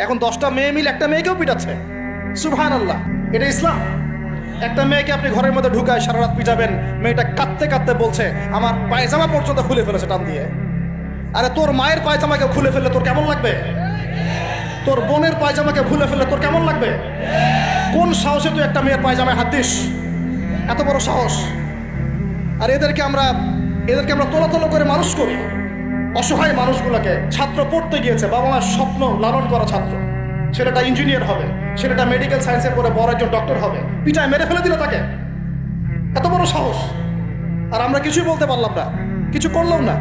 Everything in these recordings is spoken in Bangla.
এখন 10টা মেয়ে মিলে একটা মেয়েকেও পিটাচ্ছে। সুবহানাল্লাহ, এটা ইসলাম? একটা মেয়েকে আপনি ঘরের মধ্যে ঢুকায় সারা রাত পিটাবেন, মেয়েটা কাঁদতে কাঁদতে বলছে আমার পায়জামা পর্যন্ত খুলে ফেলেছে টান দিয়ে। আরে তোর মায়ের পায়জামাকে খুলে ফেললে তোর কেমন লাগবে? তোর বোনের পায়জামাকে খুলে ফেললে তোর কেমন লাগবে? কোন সাহসে তুই একটা মেয়ের পায়জামায় হাত দিস? এত বড় সাহস! আর এদেরকে আমরা তোলাতলো করে মানুষ করি। অসহায় মানুষগুলোকে, ছাত্র পড়তে গিয়েছে, বাবা মার স্বপ্ন লালন করা ছাত্র, ছেলেটা ইঞ্জিনিয়ার হবে, ছেলেটা মেডিকেল সায়েন্সে পড়ে বড় একজন ডক্টর হবে, পিটায় মেরে ফেলে দিল তাকে। এত বড় সাহস! আর আমরা কিছুই বলতে পারলাম না, কিছু করলাম না।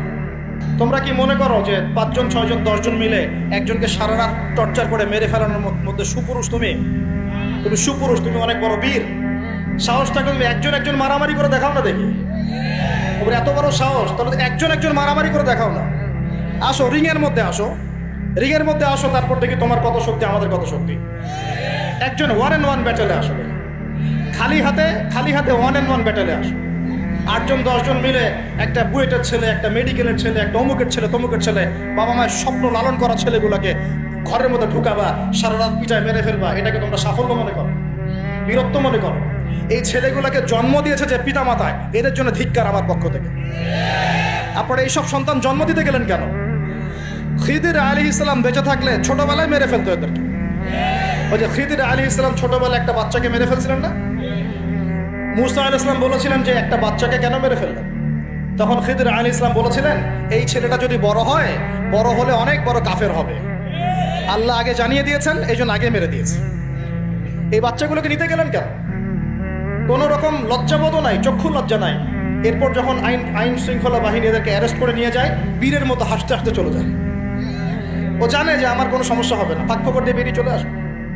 তোমরা কি মনে করো যে 5 জন 6 জন 10 জন মিলে একজনকে সারা রাত টর্চার করে মেরে ফেলানোর মধ্যে সুপুরুষ? তুমি সুপুরুষ, তুমি অনেক বড় বীর। সাহস থাকলে তুমি একজন মারামারি করে দেখাও না দেখি। ওর এত বড় সাহস, তাহলে একজন মারামারি করে দেখাও না। আসো রিংয়ের মধ্যে আসো, তারপর দেখি তোমার কত শক্তি, আমাদের কত শক্তি। একজন 1-on-1 ব্যাটেলে আসো, খালি হাতে 1-on-1 ব্যাটেলে আসো। 8 জন 10 জন মিলে একটা বুয়েটের ছেলে, একটা মেডিকেলের ছেলে, একটা অমুকের ছেলে, তমুকের ছেলে, বাবা মায়ের স্বপ্ন লালন করা ছেলেগুলোকে ঘরের মধ্যে ঢুকাবা, সারা রাত পিটায় মেরে ফেলবা। এটাকে তোমরা সাফল্য মনে করো, বীরত্ব মনে করো? এই ছেলেগুলোকে জন্ম দিয়েছে যে পিতা মাতায়, এদের জন্য ধিক্কার আমার পক্ষ থেকে। আপনারা এইসব সন্তান জন্ম দিতে গেলেন কেন? খিদির আলাইহিস সালাম বেঁচে থাকলে ছোটবেলায় মেরে ফেলতো এদেরকে। ওই যে খিদির আলাইহিস সালাম ছোটবেলায় একটা বাচ্চাকে মেরে ফেলছিলেন না? মুসা আলাইহিস সালাম বলেছিলেন যে একটা বাচ্চাকে কেন মেরে ফেললেন? তখন খিদির আলাইহিস সালাম বলেছিলেন এই ছেলেটা যদি বড় হলে অনেক বড় কাফের হবে। আল্লাহ আগে জানিয়ে দিয়েছেন, এই জন্য আগে মেরে দিয়েছে। এই বাচ্চাগুলোকে নিতে গেলেন কেন? কোনো রকম লজ্জাবোধও নাই, চক্ষু লজ্জা নাই। এরপর যখন আইন শৃঙ্খলা বাহিনী এদেরকে অ্যারেস্ট করে নিয়ে যায়, বীরের মতো হাসতে হাসতে চলে যায়। ও জানে যে আমার কোনো সমস্যা হবে না, ফাঁক ফোকর দিয়ে বেরিয়ে চলে আসবে।